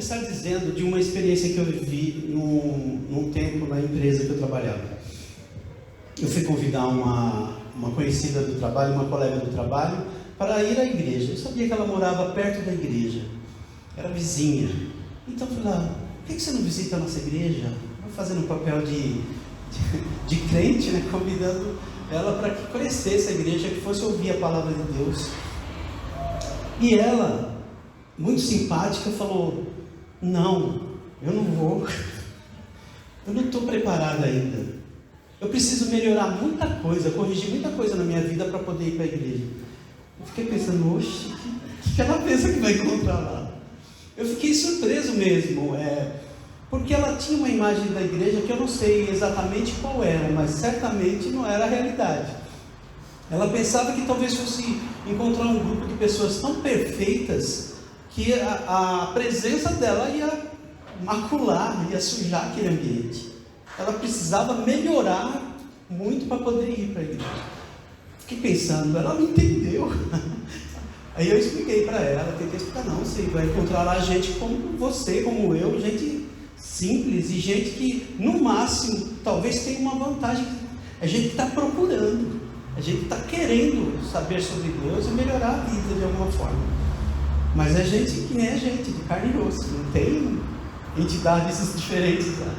começar dizendo de uma experiência que eu vivi num tempo na empresa que eu trabalhava. Eu fui convidar uma conhecida do trabalho, uma colega do trabalho, para ir à igreja. Eu sabia que ela morava perto da igreja, era vizinha. Então eu falei, por que você não visita a nossa igreja? Vou fazendo um papel de crente, né? Convidando ela para que conhecesse a igreja, que fosse ouvir a palavra de Deus. E ela, muito simpática, falou, não, eu não vou, eu não estou preparada ainda, eu preciso melhorar muita coisa, corrigir muita coisa na minha vida para poder ir para a igreja. Eu fiquei pensando, oxe, o que ela pensa que vai encontrar lá? Eu fiquei surpreso mesmo, porque ela tinha uma imagem da igreja que eu não sei exatamente qual era, mas certamente não era a realidade. Ela pensava que talvez fosse encontrar um grupo de pessoas tão perfeitas que a presença dela ia macular, ia sujar aquele ambiente. Ela precisava melhorar muito para poder ir para a igreja. Fiquei pensando, ela não entendeu. Aí eu expliquei para ela, tentei explicar, não, você vai encontrar lá gente como você, como eu, gente simples e gente que, no máximo, talvez tenha uma vantagem. É gente que está procurando, é gente que está querendo saber sobre Deus e melhorar a vida de alguma forma. Mas é gente que nem é gente, de carne e osso, não tem entidades diferentes lá.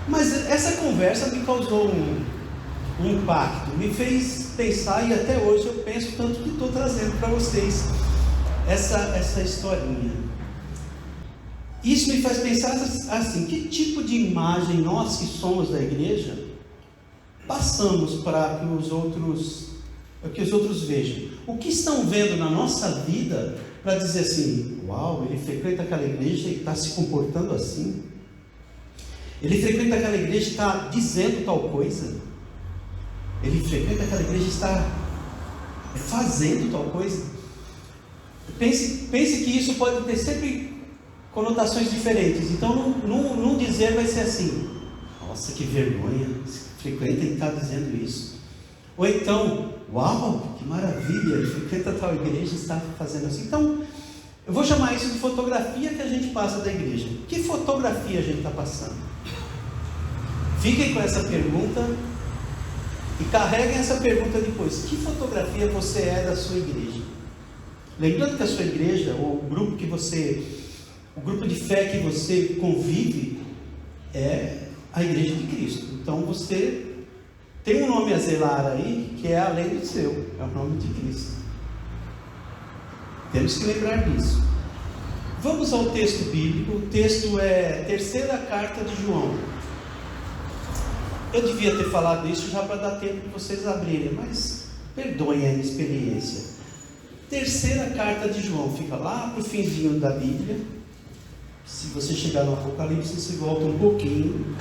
Mas essa conversa me causou um impacto, me fez pensar, e até hoje eu penso tanto que estou trazendo para vocês essa historinha. Isso me faz pensar assim, que tipo de imagem nós que somos da igreja passamos para que os outros vejam? O que estão vendo na nossa vida para dizer assim, uau, ele frequenta aquela igreja e está se comportando assim? Ele frequenta aquela igreja e está dizendo tal coisa? Ele frequenta aquela igreja e está fazendo tal coisa? Pense que isso pode ter sempre conotações diferentes. Então, num dizer vai ser assim, nossa, que vergonha, frequenta e está dizendo isso. Ou então, uau, que maravilha, ele frequenta tal igreja e está fazendo assim. Então, eu vou chamar isso de fotografia que a gente passa da igreja. Que fotografia a gente está passando? Fiquem com essa pergunta e carreguem essa pergunta depois. Que fotografia você é da sua igreja? Lembrando que a sua igreja, ou o grupo de fé que você convive, é a igreja de Cristo. Então você tem um nome a zelar aí, que é além do seu, é o nome de Cristo. Temos que lembrar disso. Vamos ao texto bíblico. O texto é 3ª carta de João. Eu devia ter falado isso já para dar tempo de vocês abrirem, mas perdoem a inexperiência. 3ª carta de João, fica lá para o finzinho da Bíblia. Se você chegar no Apocalipse, você volta um pouquinho,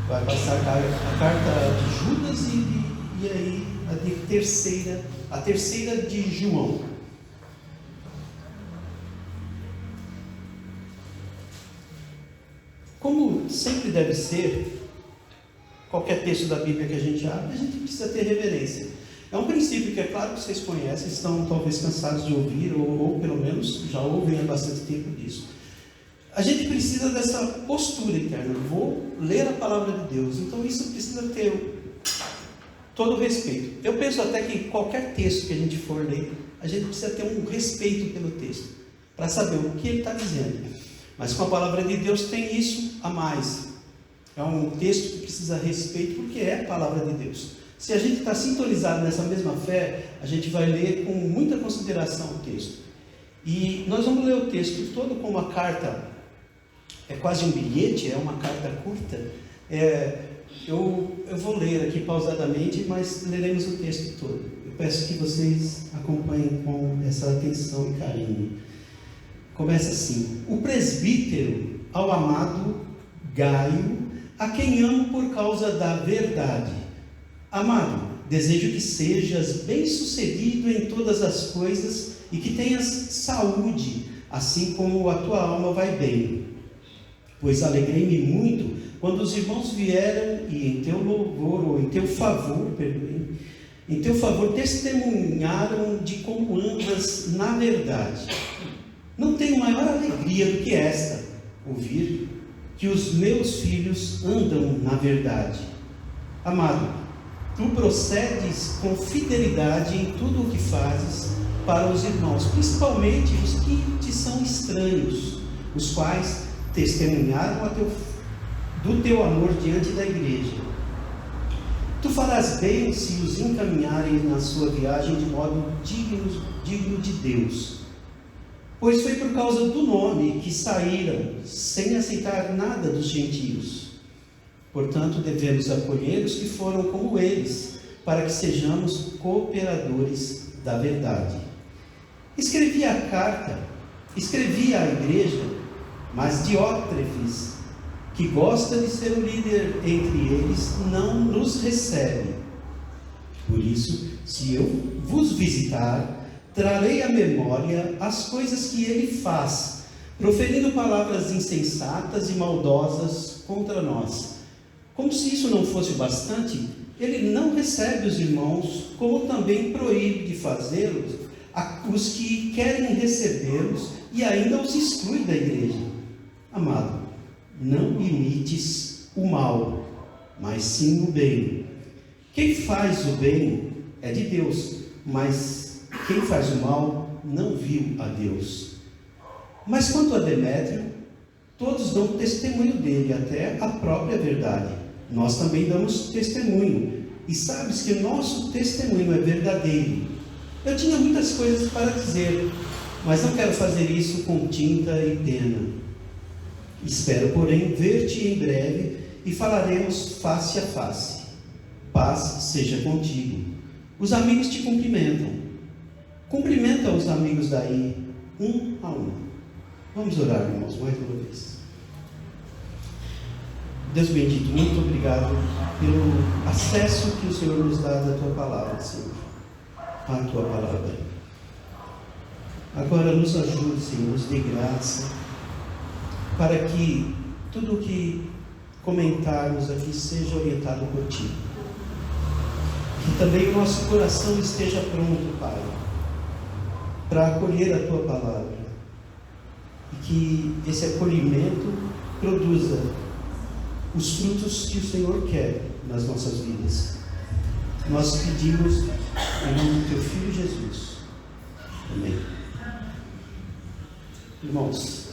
vai passar a carta de Judas e aí a terceira de João. Como sempre deve ser, qualquer texto da Bíblia que a gente abre, a gente precisa ter reverência. É um princípio que é claro que vocês conhecem, estão talvez cansados de ouvir, ou pelo menos já ouvem há bastante tempo disso. A gente precisa dessa postura interna. Vou ler a palavra de Deus, então isso precisa ter todo o respeito. Eu penso até que qualquer texto que a gente for ler, a gente precisa ter um respeito pelo texto, para saber o que ele está dizendo. Mas com a palavra de Deus tem isso a mais. É um texto que precisa respeito, porque é a palavra de Deus. Se a gente está sintonizado nessa mesma fé, a gente vai ler com muita consideração o texto. E nós vamos ler o texto todo como uma carta, é quase um bilhete, é uma carta curta. Eu vou ler aqui pausadamente, mas leremos o texto todo. Eu peço que vocês acompanhem com essa atenção e carinho. Começa assim: o presbítero ao amado Gaio, a quem amo por causa da verdade. Amado, desejo que sejas bem-sucedido em todas as coisas e que tenhas saúde, assim como a tua alma vai bem. Pois alegrei-me muito quando os irmãos vieram e em teu louvor, ou em teu favor, testemunharam de como andas na verdade. Não tenho maior alegria do que esta, ouvir que os meus filhos andam na verdade. Amado, tu procedes com fidelidade em tudo o que fazes para os irmãos, principalmente os que te são estranhos, os quais testemunharam do teu amor diante da igreja. Tu farás bem se os encaminharem na sua viagem de modo digno de Deus, pois foi por causa do nome que saíram, sem aceitar nada dos gentios. Portanto, devemos acolher os que foram como eles, para que sejamos cooperadores da verdade. Escrevi à igreja, mas Diótrefes, que gosta de ser o líder entre eles, não nos recebe. Por isso, se eu vos visitar, trarei à memória as coisas que ele faz, proferindo palavras insensatas e maldosas contra nós. Como se isso não fosse o bastante, ele não recebe os irmãos, como também proíbe de fazê-los os que querem recebê-los e ainda os exclui da igreja. Amado, não imites o mal, mas sim o bem. Quem faz o bem é de Deus, mas quem faz o mal não viu a Deus. Mas quanto a Demétrio, todos dão testemunho dele, até a própria verdade. Nós também damos testemunho, e sabes que o nosso testemunho é verdadeiro. Eu tinha muitas coisas para dizer, mas não quero fazer isso com tinta e pena. Espero, porém, ver-te em breve e falaremos face a face. Paz seja contigo. Os amigos te cumprimentam. Cumprimenta os amigos daí, um a um. Vamos orar, irmãos, mais uma vez. Deus bendito, muito obrigado pelo acesso que o Senhor nos dá da Tua Palavra, Senhor. A Tua Palavra. Agora nos ajude, Senhor, nos dê graça, para que tudo o que comentarmos aqui seja orientado por Ti. Que também o nosso coração esteja pronto, Pai, para acolher a Tua Palavra. E que esse acolhimento produza os frutos que o Senhor quer nas nossas vidas. Nós pedimos em nome do Teu Filho Jesus. Amém. Irmãos,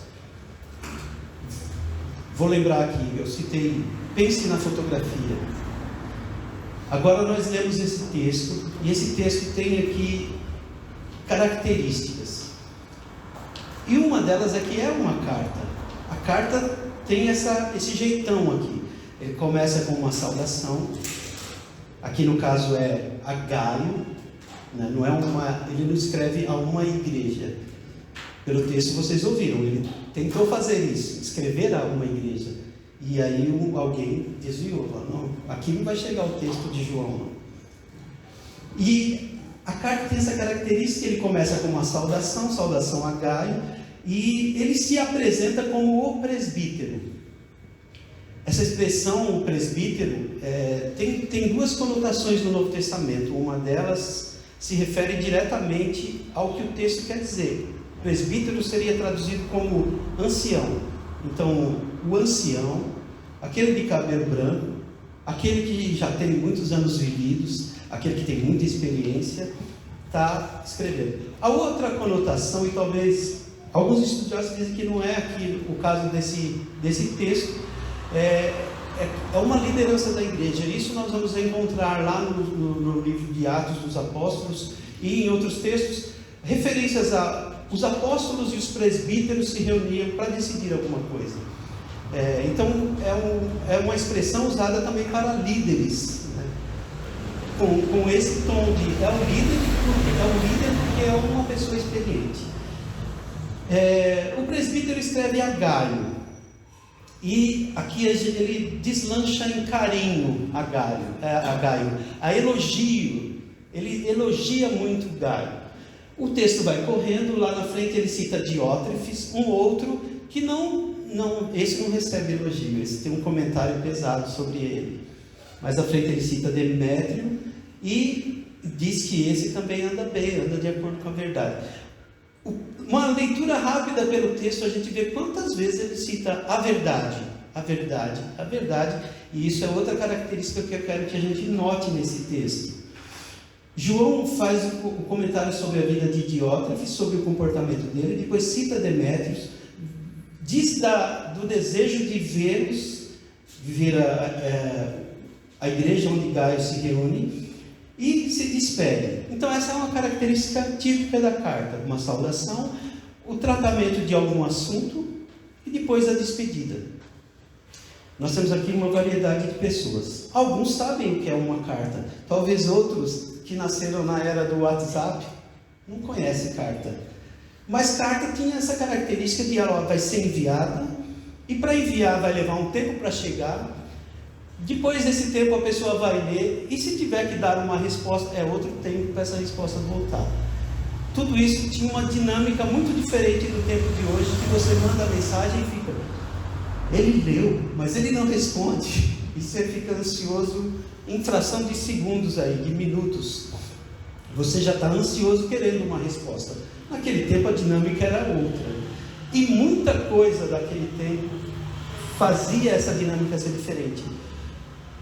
vou lembrar aqui, eu citei, pense na fotografia. Agora nós lemos esse texto, e esse texto tem aqui características. E uma delas aqui é uma carta. A carta tem esse jeitão aqui. Ele começa com uma saudação. Aqui no caso é a Gaio, né? Ele não escreve a uma igreja. Pelo texto vocês ouviram, ele tentou fazer isso, escrever a uma igreja. E aí alguém desviou, falou, não, aqui não vai chegar o texto de João, não. E a carta tem essa característica, ele começa com uma saudação a Gaio, e ele se apresenta como o presbítero. Essa expressão, o presbítero, tem duas conotações no Novo Testamento. Uma delas se refere diretamente ao que o texto quer dizer. Presbítero seria traduzido como ancião. Então, o ancião, aquele de cabelo branco, aquele que já tem muitos anos vividos, aquele que tem muita experiência, está escrevendo. A outra conotação, e talvez alguns estudiosos dizem que não é aqui o caso desse texto, é uma liderança da igreja. Isso nós vamos encontrar lá no livro de Atos dos Apóstolos e em outros textos, referências a os apóstolos e os presbíteros se reuniam para decidir alguma coisa. Então, é uma expressão usada também para líderes, né? Com esse tom de é um líder porque é uma pessoa experiente. O presbítero escreve a Gaio, e aqui ele deslancha em carinho a Gaio, a elogio. Ele elogia muito Gaio. O texto vai correndo, lá na frente ele cita Diótrefes, um outro que esse não recebe elogio, esse tem um comentário pesado sobre ele. Mais à frente ele cita Demétrio e diz que esse também anda bem, anda de acordo com a verdade. Uma leitura rápida pelo texto, a gente vê quantas vezes ele cita a verdade, a verdade, a verdade, e isso é outra característica que eu quero que a gente note nesse texto. João faz um comentário sobre a vida de Diótrefes, sobre o comportamento dele, depois cita Demétrios, diz do desejo de ver a igreja onde Gaio se reúne, e se despede. Então essa é uma característica típica da carta, uma saudação, o tratamento de algum assunto e depois a despedida. Nós temos aqui uma variedade de pessoas. Alguns sabem o que é uma carta, talvez outros que nasceram na era do WhatsApp não conhecem carta. Mas carta tinha essa característica de ela vai ser enviada, e para enviar vai levar um tempo para chegar. Depois desse tempo a pessoa vai ler, e se tiver que dar uma resposta, é outro tempo para essa resposta voltar. Tudo isso tinha uma dinâmica muito diferente do tempo de hoje, que você manda a mensagem e fica, ele leu, mas ele não responde, e você fica ansioso em fração de segundos aí, de minutos. Você já está ansioso querendo uma resposta. Naquele tempo a dinâmica era outra, e muita coisa daquele tempo fazia essa dinâmica ser diferente.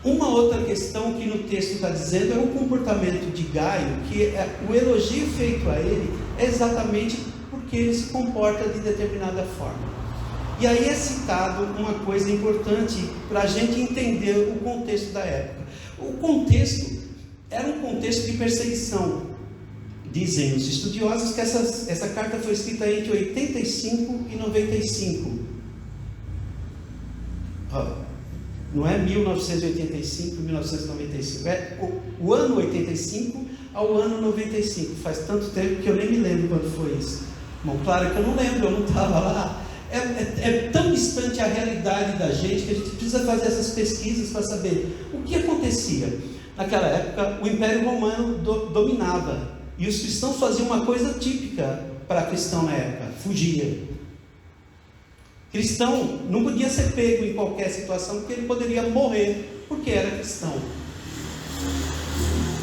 Uma outra questão que no texto está dizendo é o comportamento de Gaio, que o elogio feito a ele é exatamente porque ele se comporta de determinada forma. E aí é citado uma coisa importante para a gente entender o contexto da época. O contexto era um contexto de perseguição. Dizem os estudiosos que essa carta foi escrita entre 85 e 95. Não é 1985 e 1995, é o ano 85 ao ano 95. Faz tanto tempo que eu nem me lembro quando foi isso. Bom, claro que eu não lembro, eu não estava lá. É tão distante a realidade da gente que a gente precisa fazer essas pesquisas para saber o que acontecia. Naquela época, o Império Romano dominava, e os cristãos faziam uma coisa típica para cristão na época: fugia. Cristão não podia ser pego em qualquer situação, porque ele poderia morrer, porque era cristão.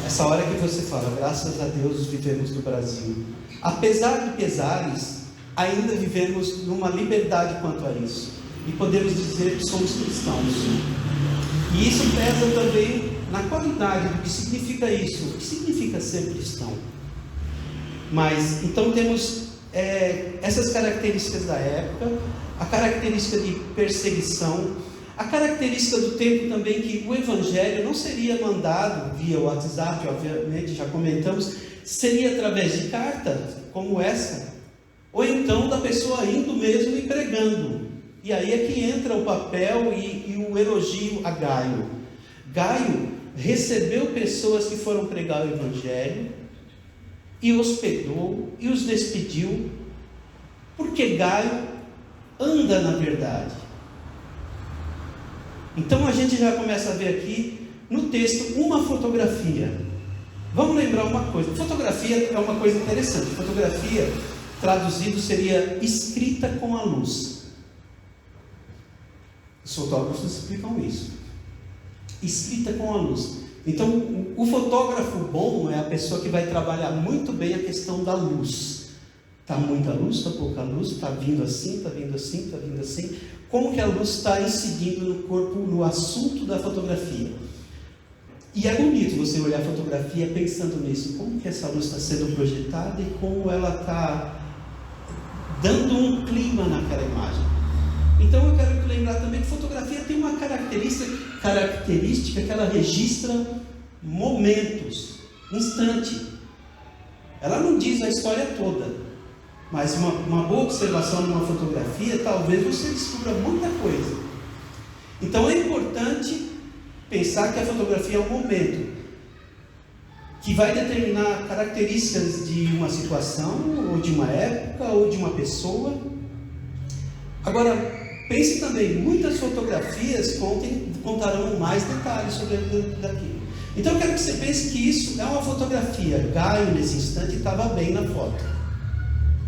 Essa hora que você fala, graças a Deus vivemos no Brasil. Apesar de pesares, ainda vivemos numa liberdade quanto a isso. E podemos dizer que somos cristãos. E isso pesa também na qualidade do que significa isso. O que significa ser cristão? Mas, então temos essas características da época, a característica de perseguição, a característica do tempo também que o Evangelho não seria mandado via WhatsApp, obviamente, já comentamos, seria através de cartas como essa, ou então da pessoa indo mesmo e pregando. E aí é que entra o papel e o elogio a Gaio. Gaio recebeu pessoas que foram pregar o Evangelho, e hospedou, e os despediu, porque Gaio anda na verdade. Então a gente já começa a ver aqui no texto uma fotografia. Vamos lembrar uma coisa, fotografia é uma coisa interessante. Fotografia, traduzido, seria escrita com a luz. Os fotógrafos explicam isso. Escrita com a luz. Então, o fotógrafo bom é a pessoa que vai trabalhar muito bem a questão da luz. Está muita luz, está pouca luz, está vindo assim, está vindo assim, está vindo assim. Como que a luz está incidindo no corpo, no assunto da fotografia. E é bonito você olhar a fotografia pensando nisso. Como que essa luz está sendo projetada e como ela está dando um clima naquela imagem. Então eu quero lembrar também que fotografia tem uma característica que ela registra momentos, instante. Ela não diz a história toda, mas uma boa observação numa fotografia, talvez você descubra muita coisa. Então é importante pensar que a fotografia é um momento que vai determinar características de uma situação, ou de uma época, ou de uma pessoa. Agora, pense também, muitas fotografias contarão mais detalhes sobre aquilo. Então eu quero que você pense que isso é uma fotografia. Gaio, nesse instante, estava bem na foto.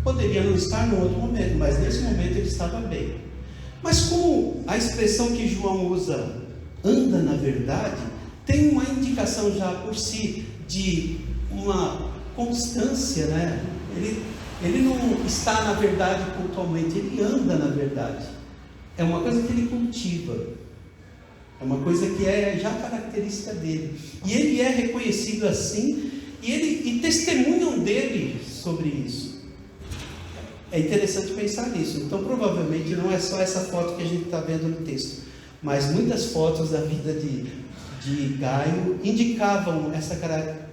Poderia não estar no outro momento, mas nesse momento ele estava bem. Mas como a expressão que João usa, anda na verdade, tem uma indicação já por si de constância, né? Ele não está na verdade pontualmente, ele anda na verdade. É uma coisa que ele cultiva, é uma coisa que é já característica dele, e ele é reconhecido assim, e testemunham dele sobre isso. É interessante pensar nisso. Então provavelmente não é só essa foto que a gente está vendo no texto, mas muitas fotos da vida de Gaio indicavam essa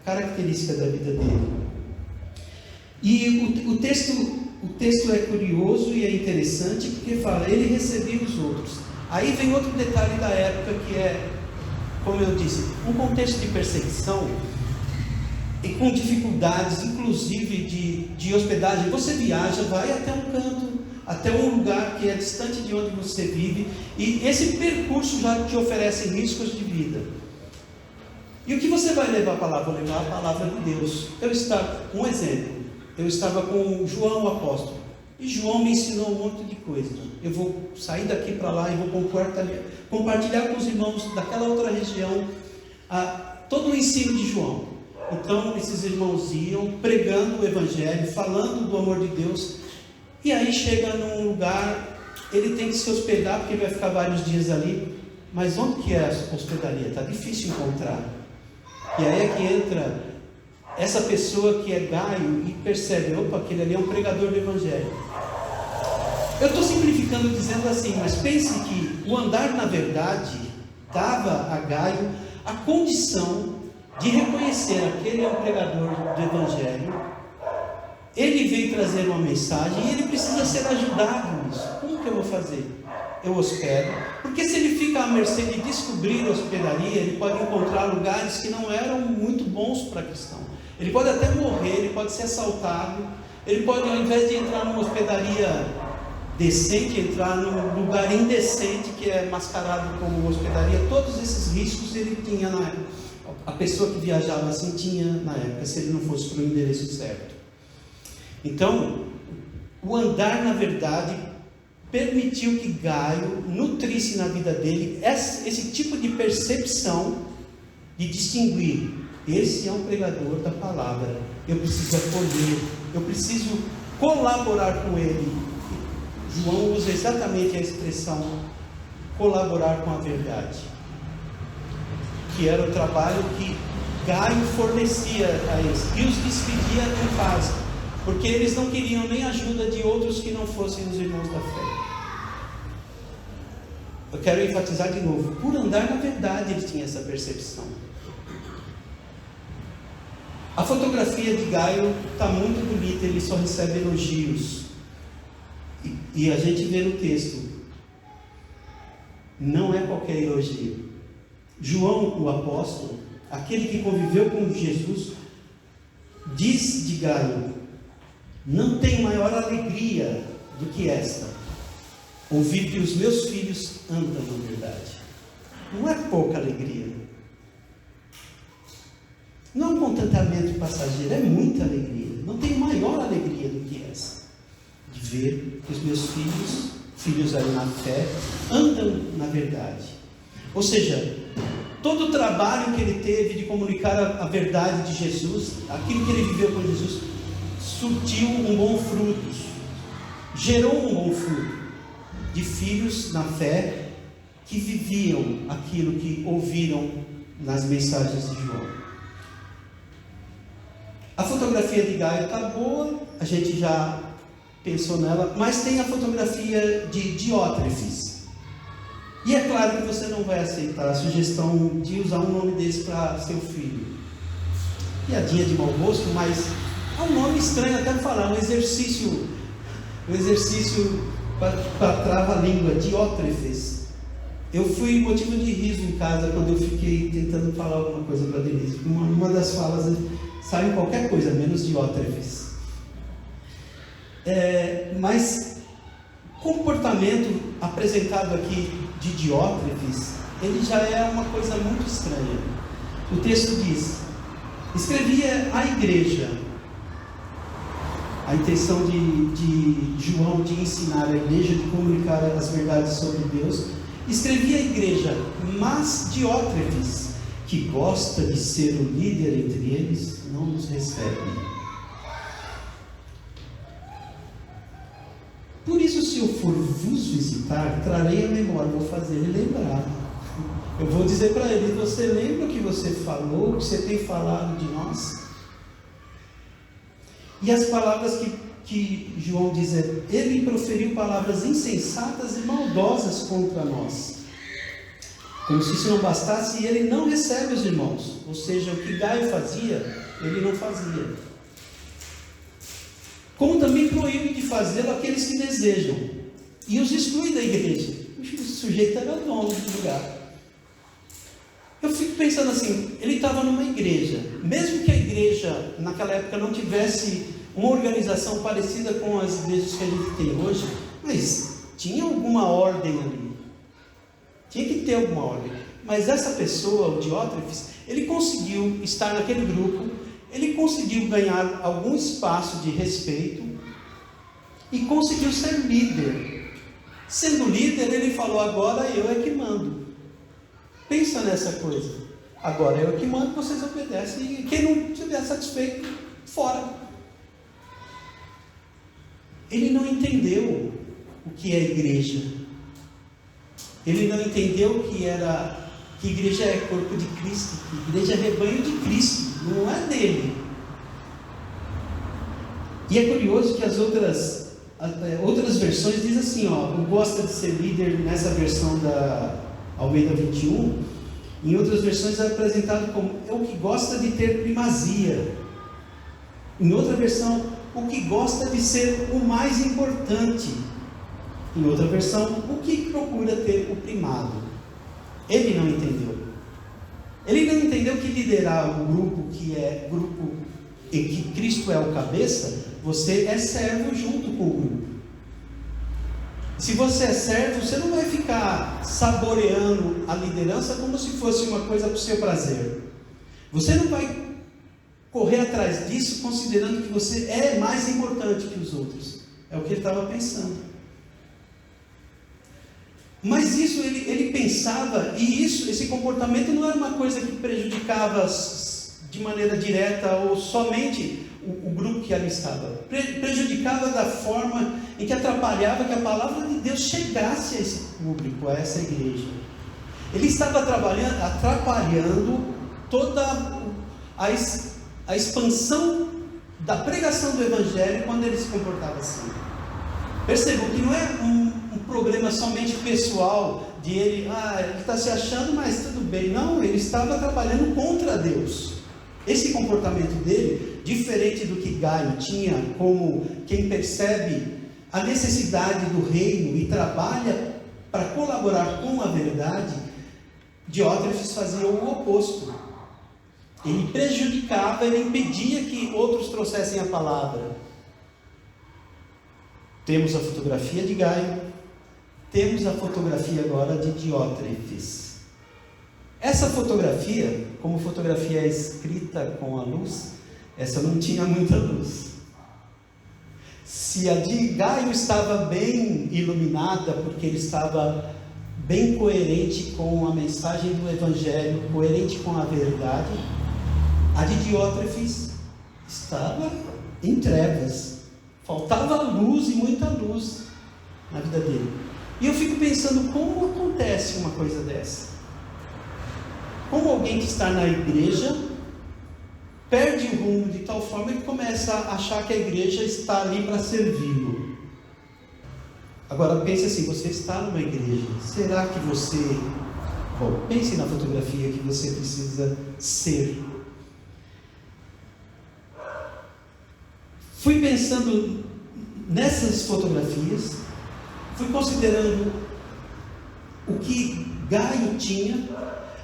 característica da vida dele. E o texto é curioso e é interessante, porque fala, ele recebia os outros. Aí vem outro detalhe da época, que é, como eu disse, um contexto de perseguição e com dificuldades, inclusive de hospedagem. Você viaja, vai até um canto, até um lugar que é distante de onde você vive, e esse percurso já te oferece riscos de vida. E o que você vai levar para lá? Vou levar a palavra de Deus. Um exemplo, eu estava com João o apóstolo, e João me ensinou um monte de coisa. Eu vou sair daqui para lá e vou compartilhar com os irmãos daquela outra região todo o ensino de João. Então esses irmãos iam pregando o evangelho, falando do amor de Deus, e aí chega num lugar, ele tem que se hospedar, porque ele vai ficar vários dias ali. Mas onde que é a hospedaria? Está difícil encontrar. E aí é que entra essa pessoa que é Gaio e percebe, opa, aquele ali é um pregador do evangelho. Eu estou simplificando dizendo assim, mas pense que o andar na verdade dava a Gaio a condição de reconhecer aquele é um pregador do evangelho, ele veio trazer uma mensagem e ele precisa ser ajudado nisso. Como que eu vou fazer? Eu hospedo, porque se ele fica à mercê de descobrir a hospedaria, ele pode encontrar lugares que não eram muito bons para cristão. Ele pode até morrer, ele pode ser assaltado, ele pode, ao invés de entrar numa hospedaria decente, entrar num lugar indecente que é mascarado como hospedaria. Todos esses riscos ele tinha na época. A pessoa que viajava assim tinha na época, se ele não fosse para o endereço certo. Então, o andar na verdade permitiu que Gaio nutrisse na vida dele esse tipo de percepção de distinguir: esse é um pregador da palavra, eu preciso acolher, eu preciso colaborar com ele. João usa exatamente a expressão colaborar com a verdade, que era o trabalho que Gaio fornecia a eles, e os despedia em paz, porque eles não queriam nem ajuda de outros que não fossem os irmãos da fé. Eu quero enfatizar de novo, por andar na verdade ele tinha essa percepção. A fotografia de Gaio está muito bonita, ele só recebe elogios, e a gente vê no texto, não é qualquer elogio. João o apóstolo, aquele que conviveu com Jesus, diz de Gaio: não tem maior alegria do que esta, ouvir que os meus filhos andam na verdade. Não é pouca alegria, não é um contentamento passageiro, é muita alegria. Não tem maior alegria do que essa, de ver que os meus filhos aí na fé, andam na verdade. Ou seja, todo o trabalho que ele teve de comunicar a verdade de Jesus, aquilo que ele viveu com Jesus, surtiu um bom fruto, gerou um bom fruto de filhos na fé que viviam aquilo que ouviram nas mensagens de João. A fotografia de Gaio está boa, a gente já pensou nela, mas tem a fotografia de Diótrefes. E é claro que você não vai aceitar a sugestão de usar um nome desse para seu filho. Piadinha de mau gosto, mas é um nome estranho até falar, um exercício para trava-língua, Diótrefes. Eu fui motivo de riso em casa quando eu fiquei tentando falar alguma coisa para Denise. Uma das falas saiu qualquer coisa, menos Diótrefes. Mas o comportamento apresentado aqui de Diótrefes, ele já é uma coisa muito estranha. O texto diz: escrevia à igreja. A intenção de João de ensinar a igreja, de comunicar as verdades sobre Deus. Escrevia à igreja, mas Diótrefes, que gosta de ser o líder entre eles, não nos recebe. Por isso, se eu for vos visitar, trarei a memória, vou fazer ele lembrar. Eu vou dizer para ele: você lembra o que você falou, o que você tem falado de nós? E as palavras que João diz é: ele proferiu palavras insensatas e maldosas contra nós. Como se isso não bastasse, ele não recebe os irmãos. Ou seja, o que Gaio fazia, ele não fazia. Como também proíbe de fazê-lo aqueles que desejam, e os exclui da igreja. O sujeito era dono do lugar. Eu fico pensando assim, ele estava numa igreja, mesmo que a igreja naquela época não tivesse uma organização parecida com as igrejas que a gente tem hoje, mas tinha alguma ordem ali, tinha que ter alguma ordem. Mas essa pessoa, o Diótrefes, ele conseguiu estar naquele grupo, ele conseguiu ganhar algum espaço de respeito e conseguiu ser líder. Sendo líder, ele falou: agora eu é que mando. Pensa nessa coisa. Agora eu que mando, vocês obedecem. E quem não estiver satisfeito, fora. Ele não entendeu o que é igreja. Ele não entendeu que igreja é corpo de Cristo, que igreja é rebanho de Cristo, não é dele. E é curioso que as outras versões dizem assim, gosta de ser líder nessa versão da Almeida 21, em outras versões é apresentado como é o que gosta de ter primazia. Em outra versão, o que gosta de ser o mais importante. Em outra versão, o que procura ter o primado. Ele não entendeu. Ele não entendeu que liderar um grupo que é grupo em que Cristo é o cabeça, você é servo junto com o grupo. Se você é servo, você não vai ficar saboreando a liderança como se fosse uma coisa para o seu prazer. Você não vai correr atrás disso considerando que você é mais importante que os outros. É o que ele estava pensando. Mas isso ele pensava, e esse comportamento não era uma coisa que prejudicava de maneira direta ou somente o grupo que ali estava. Prejudicava da forma em que atrapalhava que a palavra de Deus chegasse a esse público, a essa igreja. Ele estava atrapalhando toda a expansão da pregação do Evangelho quando ele se comportava assim. Percebam que não é um problema somente pessoal, de ele está se achando, mas tudo bem. Não, ele estava trabalhando contra Deus. Esse comportamento dele, diferente do que Gaio tinha, como quem percebe a necessidade do reino e trabalha para colaborar com a verdade, Diótrefes fazia o oposto. Ele prejudicava, ele impedia que outros trouxessem a palavra. Temos a fotografia de Gaio, temos a fotografia agora de Diótrefes. Essa fotografia, como fotografia é escrita com a luz, essa não tinha muita luz. Se a de Gaio estava bem iluminada, porque ele estava bem coerente com a mensagem do Evangelho, coerente com a verdade, a de Diótrefes estava em trevas. Faltava luz e muita luz na vida dele. E eu fico pensando, como acontece uma coisa dessa? Como alguém que está na igreja perde o rumo de tal forma que começa a achar que a igreja está ali para servi-lo. Agora pense assim, você está numa igreja, será que você... pense na fotografia que você precisa ser. Fui pensando nessas fotografias, fui considerando o que Gaio tinha,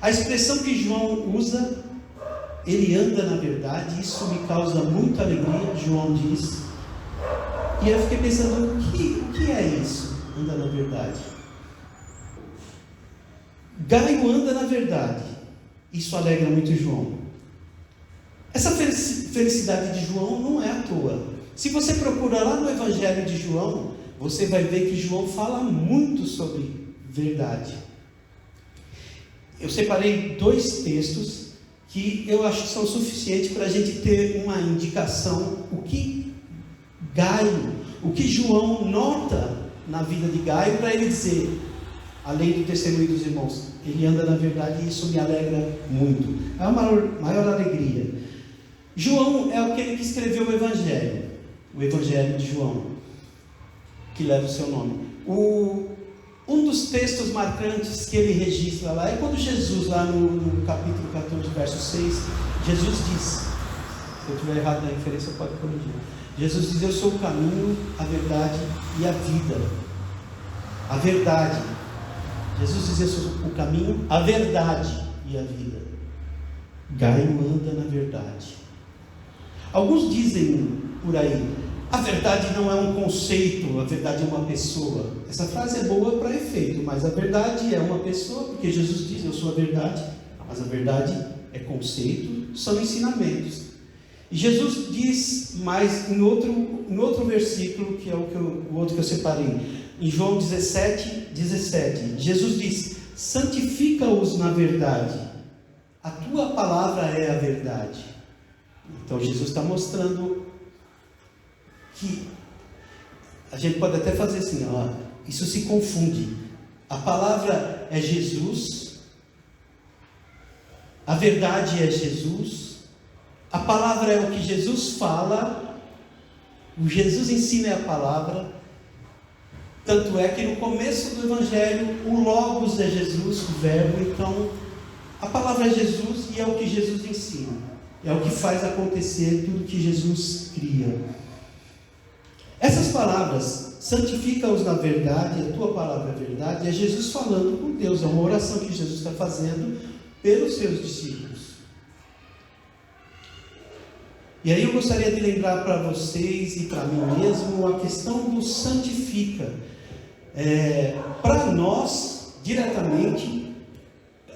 a expressão que João usa, ele anda na verdade, isso me causa muita alegria, João diz. E eu fiquei pensando, o que é isso, anda na verdade? Gaio anda na verdade, isso alegra muito João. Essa felicidade de João não é à toa. Se você procurar lá no Evangelho de João, você vai ver que João fala muito sobre verdade. eu separei 2 textos que eu acho que são suficientes para a gente ter uma indicação, o que João nota na vida de Gaio, para ele dizer, além do testemunho dos irmãos, ele anda na verdade e isso me alegra muito. É a maior alegria. João é aquele que escreveu o Evangelho de João, que leva o seu nome. Um dos textos marcantes que ele registra lá é quando Jesus, lá no capítulo 14, verso 6, Jesus diz, se eu estiver errado na referência, pode corrigir. Jesus diz: eu sou o caminho, a verdade e a vida. A verdade. Jesus diz: eu sou o caminho, a verdade e a vida. Gaio anda na verdade. Alguns dizem por aí: a verdade não é um conceito, a verdade é uma pessoa. Essa frase é boa para efeito, mas a verdade é uma pessoa, porque Jesus diz: eu sou a verdade, mas a verdade é conceito, são ensinamentos. E Jesus diz mais em outro versículo, que é o outro que eu separei, em João 17, Jesus diz: santifica-os na verdade, a tua palavra é a verdade. Então Jesus está mostrando que a gente pode até fazer assim, isso se confunde. A palavra é Jesus, a verdade é Jesus, a palavra é o que Jesus fala, o Jesus ensina é a palavra. Tanto é que no começo do Evangelho, o Logos é Jesus, o Verbo. Então, a palavra é Jesus e é o que Jesus ensina, é o que faz acontecer tudo que Jesus cria. Essas palavras, santifica-os na verdade, a tua palavra é verdade, é Jesus falando com Deus, é uma oração que Jesus está fazendo pelos seus discípulos. E aí eu gostaria de lembrar para vocês e para mim mesmo a questão do santifica. Para nós, diretamente,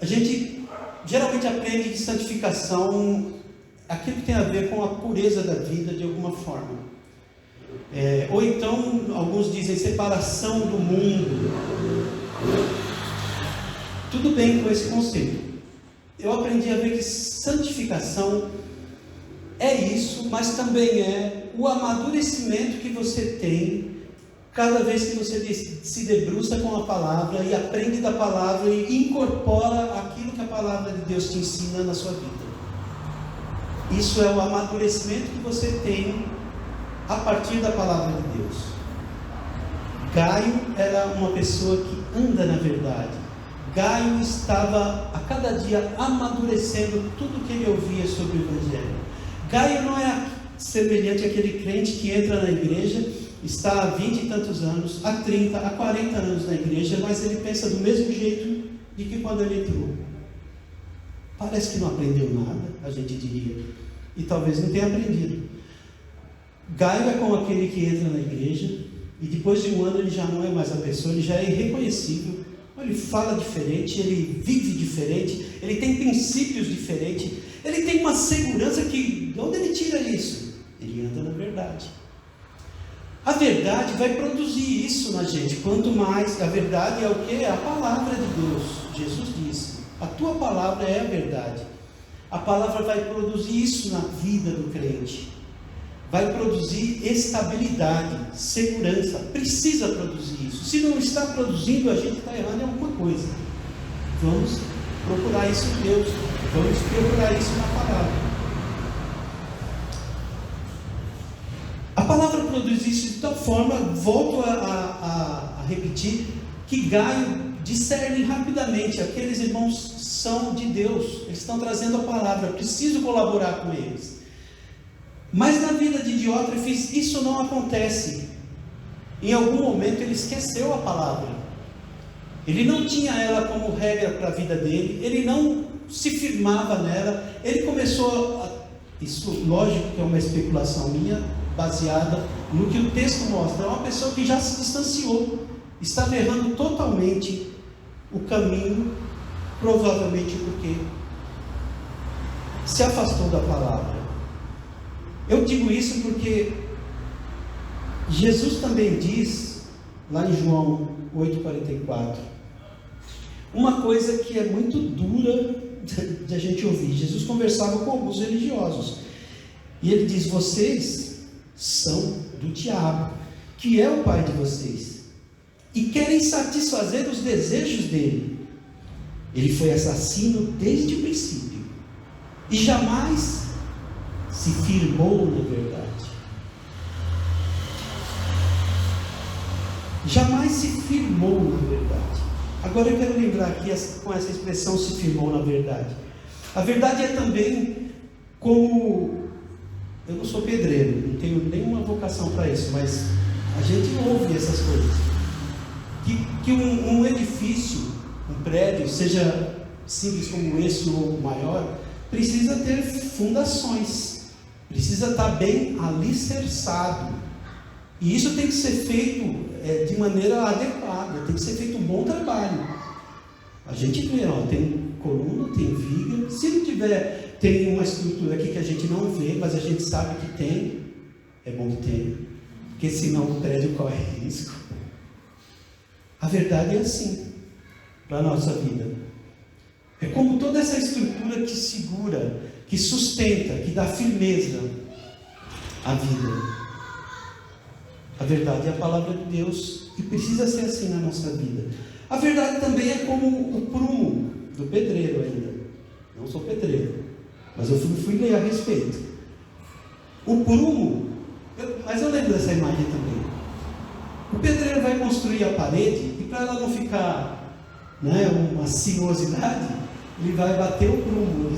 a gente geralmente aprende que santificação, aquilo que tem a ver com a pureza da vida de alguma forma. Ou então, alguns dizem separação do mundo. Tudo bem com esse conceito. Eu aprendi a ver que santificação é isso, mas também é o amadurecimento que você tem cada vez que você se debruça com a palavra e aprende da palavra e incorpora aquilo que a palavra de Deus te ensina na sua vida. Isso é o amadurecimento que você tem a partir da palavra de Deus. Gaio era uma pessoa que anda na verdade. Gaio estava a cada dia amadurecendo tudo que ele ouvia sobre o Evangelho. Gaio não é semelhante àquele crente que entra na igreja, está há 20 e tantos anos, há 30, há 40 anos na igreja, mas ele pensa do mesmo jeito de que quando ele entrou. Parece que não aprendeu nada, a gente diria, e talvez não tenha aprendido. Gaio é como aquele que entra na igreja e depois de um ano ele já não é mais a pessoa, ele já é irreconhecível. Ele fala diferente, ele vive diferente, ele tem princípios diferentes, ele tem uma segurança que, de onde ele tira isso? Ele anda na verdade. A verdade vai produzir isso na gente. Quanto mais, a verdade é o que? É a palavra de Deus. Jesus disse: a tua palavra é a verdade. A palavra vai produzir isso na vida do crente. Vai produzir estabilidade, segurança. Precisa produzir isso. Se não está produzindo, a gente está errando em alguma coisa. Vamos procurar isso em Deus. Vamos procurar isso na palavra. A palavra produz isso de tal forma, volto a repetir, que Gaio discerne rapidamente. Aqueles irmãos são de Deus. Eles estão trazendo a palavra. Preciso colaborar com eles. Mas na vida de Diótrefes isso não acontece. Em algum momento ele esqueceu a palavra. Ele não tinha ela como regra para a vida dele. Ele não se firmava nela. Ele começou isso, lógico que é uma especulação minha, baseada no que o texto mostra. É uma pessoa que já se distanciou, estava errando totalmente o caminho, provavelmente porque se afastou da palavra. Eu digo isso porque Jesus também diz, lá em João 8,44, uma coisa que é muito dura de a gente ouvir. Jesus conversava com alguns religiosos e ele diz: vocês são do diabo, que é o pai de vocês, e querem satisfazer os desejos dele. Ele foi assassino desde o princípio e jamais se firmou na verdade. Jamais se firmou na verdade. Agora eu quero lembrar aqui com essa expressão "se firmou na verdade". A verdade é também como... Eu não sou pedreiro, não tenho nenhuma vocação para isso, mas a gente ouve essas coisas. Que um edifício, um prédio, seja simples como esse ou maior, precisa ter fundações, precisa estar bem alicerçado. E isso tem que ser feito de maneira adequada, tem que ser feito um bom trabalho. A gente vê, tem coluna, tem viga. Se não tiver, tem uma estrutura aqui que a gente não vê, mas a gente sabe que tem, é bom que tenha, porque senão o prédio corre risco. A verdade é assim para a nossa vida. É como toda essa estrutura que segura, que sustenta, que dá firmeza à vida. A verdade é a palavra de Deus e precisa ser assim na nossa vida. A verdade também é como o prumo do pedreiro ainda. Não sou pedreiro, mas eu fui ler a respeito. O prumo, mas eu lembro dessa imagem também. O pedreiro vai construir a parede e para ela não ficar uma sinuosidade, ele vai bater o prumo,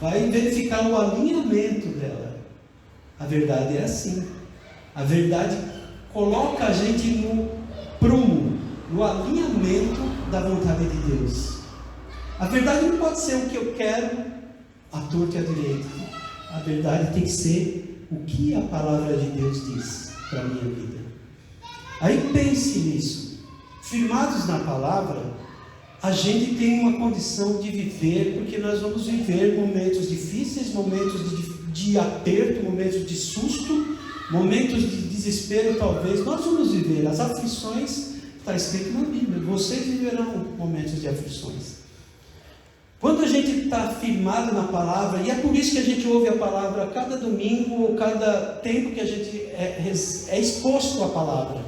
vai verificar o alinhamento dela. A verdade é assim. A verdade coloca a gente no prumo, no alinhamento da vontade de Deus. A verdade não pode ser o que eu quero, à torta e à direita. A verdade tem que ser o que a palavra de Deus diz para a minha vida. Aí pense nisso. Firmados na palavra, a gente tem uma condição de viver, porque nós vamos viver momentos difíceis, momentos de aperto, momentos de susto, momentos de desespero talvez. Nós vamos viver as aflições, está escrito na Bíblia, vocês viverão momentos de aflições. Quando a gente está firmado na palavra, e é por isso que a gente ouve a palavra a cada domingo, ou cada tempo que a gente é exposto à palavra,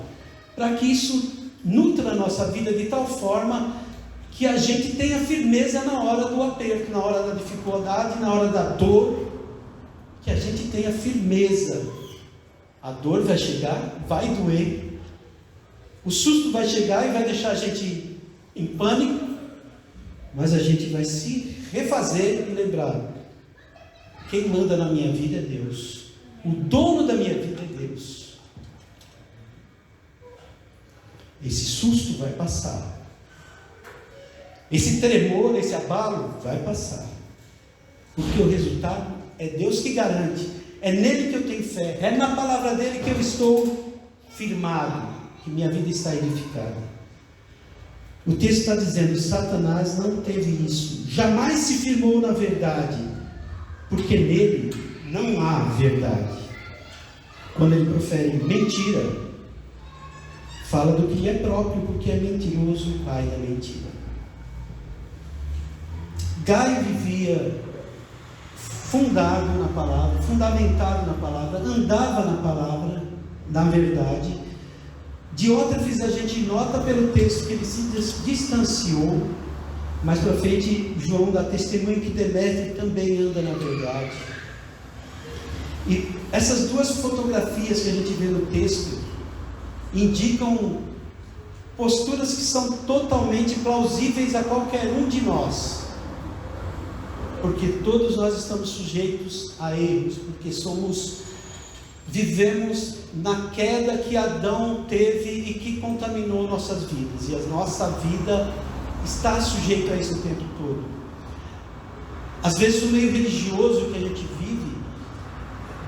para que isso nutra a nossa vida de tal forma que a gente tenha firmeza na hora do aperto, na hora da dificuldade, na hora da dor, que a gente tenha firmeza. A dor vai chegar, vai doer, o susto vai chegar e vai deixar a gente em pânico, mas a gente vai se refazer e lembrar: quem manda na minha vida é Deus, o dono da minha vida é Deus. Esse susto vai passar, esse tremor, esse abalo vai passar, porque o resultado é Deus que garante. É nele que eu tenho fé, é na palavra dele que eu estou firmado, que minha vida está edificada. O texto está dizendo: Satanás não teve isso, jamais se firmou na verdade, porque nele não há verdade. Quando ele profere mentira, fala do que lhe é próprio, porque é mentiroso o pai da mentira. Gaio vivia fundado na palavra, fundamentado na palavra, andava na palavra, na verdade. Diótrefes a gente nota pelo texto que ele se distanciou, mais para frente João dá testemunho que Demétrio também anda na verdade. E essas duas fotografias que a gente vê no texto indicam posturas que são totalmente plausíveis a qualquer um de nós. Porque todos nós estamos sujeitos a erros, porque vivemos na queda que Adão teve e que contaminou nossas vidas, e a nossa vida está sujeita a isso o tempo todo. Às vezes o meio religioso que a gente vive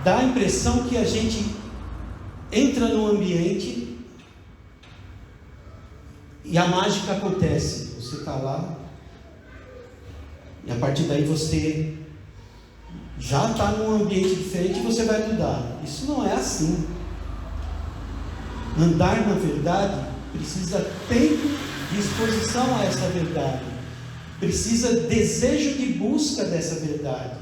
dá a impressão que a gente entra num ambiente e a mágica acontece. Você está lá e a partir daí você já está num ambiente diferente e você vai mudar. Isso não é assim. Andar na verdade precisa tempo disposição a essa verdade, precisa desejo de busca dessa verdade,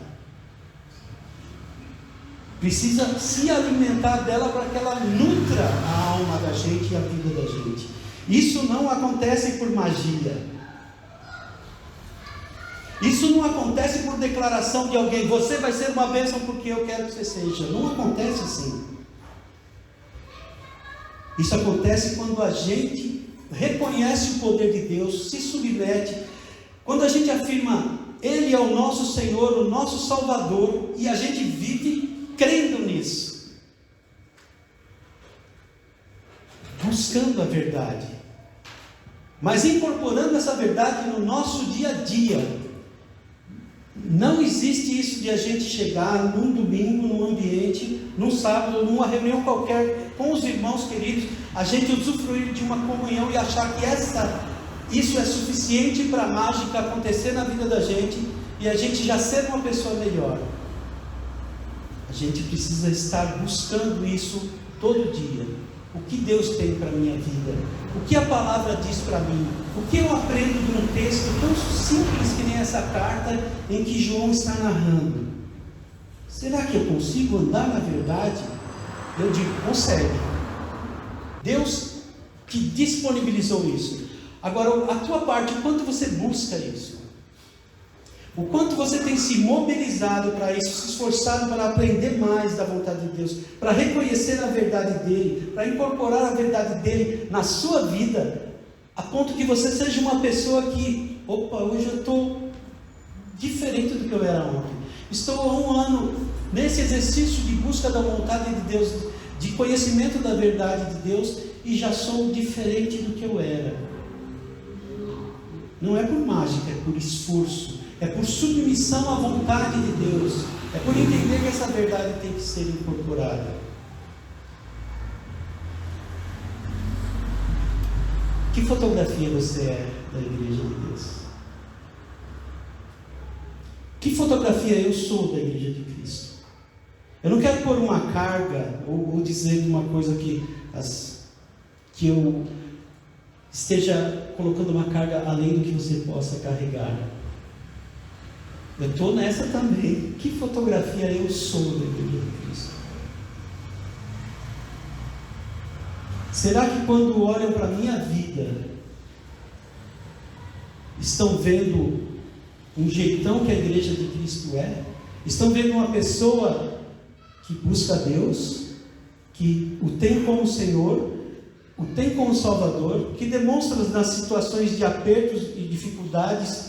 precisa se alimentar dela para que ela nutra a alma da gente e a vida da gente. Isso não acontece por magia. Isso não acontece por declaração de alguém: você vai ser uma bênção porque eu quero que você seja. Não acontece assim. Isso acontece quando a gente reconhece o poder de Deus, se submete, quando a gente afirma: Ele é o nosso Senhor, o nosso Salvador, e a gente vive crendo nisso, buscando a verdade, mas incorporando essa verdade no nosso dia a dia. Não existe isso de a gente chegar num domingo, num ambiente, num sábado, numa reunião qualquer, com os irmãos queridos, a gente usufruir de uma comunhão e achar que isso é suficiente para a mágica acontecer na vida da gente e a gente já ser uma pessoa melhor. A gente precisa estar buscando isso todo dia. O que Deus tem para a minha vida? O que a palavra diz para mim? O que eu aprendo de um texto tão simples que nem essa carta em que João está narrando? Será que eu consigo andar na verdade? Eu digo: consegue. Deus te disponibilizou isso. Agora, a tua parte, o quanto você busca isso? O quanto você tem se mobilizado para isso, se esforçado para aprender mais da vontade de Deus, para reconhecer a verdade dEle, para incorporar a verdade dEle na sua vida, a ponto que você seja uma pessoa que: opa, hoje eu estou diferente do que eu era ontem. Estou há um ano nesse exercício de busca da vontade de Deus, de conhecimento da verdade de Deus, e já sou diferente do que eu era. Não é por mágica, é por esforço, é por submissão à vontade de Deus, é por entender que essa verdade tem que ser incorporada. Que fotografia você é da Igreja de Deus? Que fotografia eu sou da Igreja de Cristo? Eu não quero pôr uma carga ou dizer uma coisa que eu esteja colocando uma carga além do que você possa carregar. Eu estou nessa também. Que fotografia eu sou da Igreja de Cristo? Será que quando olham para a minha vida, estão vendo um jeitão que a Igreja de Cristo é? Estão vendo uma pessoa que busca a Deus, que o tem como Senhor, o tem como Salvador, que demonstra nas situações de apertos e dificuldades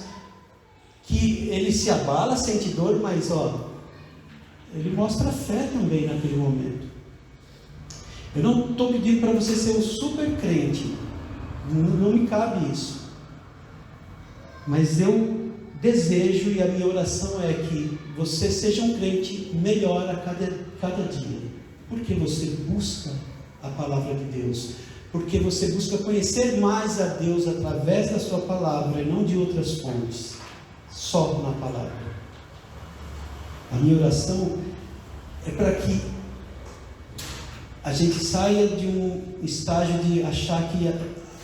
que ele se abala, sente dor, mas ele mostra fé também naquele momento. Eu não estou pedindo para você ser um super crente, não me cabe isso, mas eu desejo, e a minha oração é que você seja um crente melhor a cada dia, porque você busca a palavra de Deus, porque você busca conhecer mais a Deus através da sua palavra e não de outras fontes, só na palavra. A minha oração é para que a gente saia de um estágio de achar que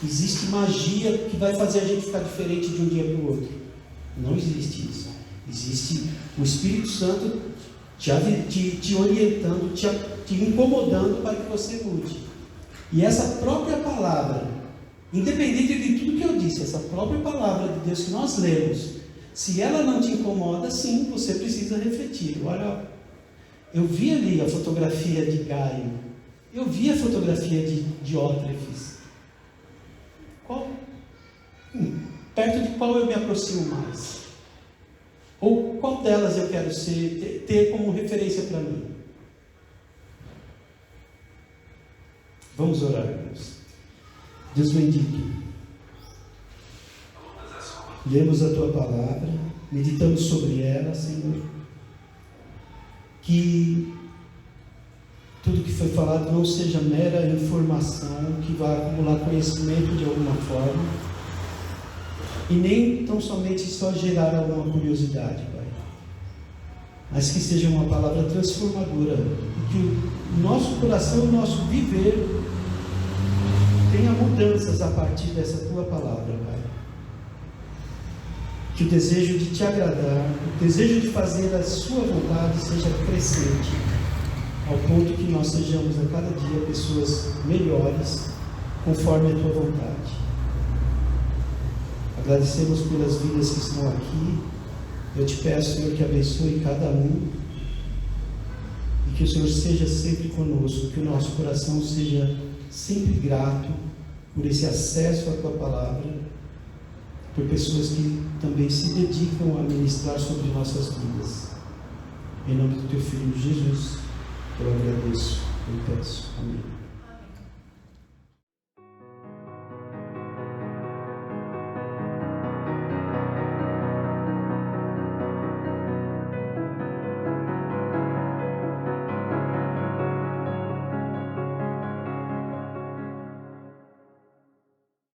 existe magia que vai fazer a gente ficar diferente de um dia para o outro. Não existe isso. Existe o Espírito Santo te orientando, te incomodando para que você mude. E essa própria palavra, independente de tudo que eu disse, essa própria palavra de Deus que nós lemos, se ela não te incomoda, sim, você precisa refletir. Olha, eu vi ali a fotografia de Gaio, eu vi a fotografia de Diótrefes. Perto de qual eu me aproximo mais? Ou qual delas eu quero ter como referência para mim? Vamos orar, irmãos. Deus bendito, lemos a Tua palavra, meditamos sobre ela, Senhor, que tudo que foi falado não seja mera informação que vá acumular conhecimento de alguma forma, e nem tão somente só gerar alguma curiosidade, Pai, mas que seja uma palavra transformadora, e que o nosso coração, o nosso viver tenha mudanças a partir dessa tua palavra, Pai. Que o desejo de te agradar, o desejo de fazer a sua vontade seja crescente, ao ponto que nós sejamos a cada dia pessoas melhores, conforme a tua vontade. Agradecemos pelas vidas que estão aqui. Eu te peço, Senhor, que abençoe cada um e que o Senhor seja sempre conosco, que o nosso coração seja sempre grato por esse acesso à tua palavra, por pessoas que também se dedicam a ministrar sobre nossas vidas. Em nome do teu Filho Jesus, eu agradeço e peço. Amém.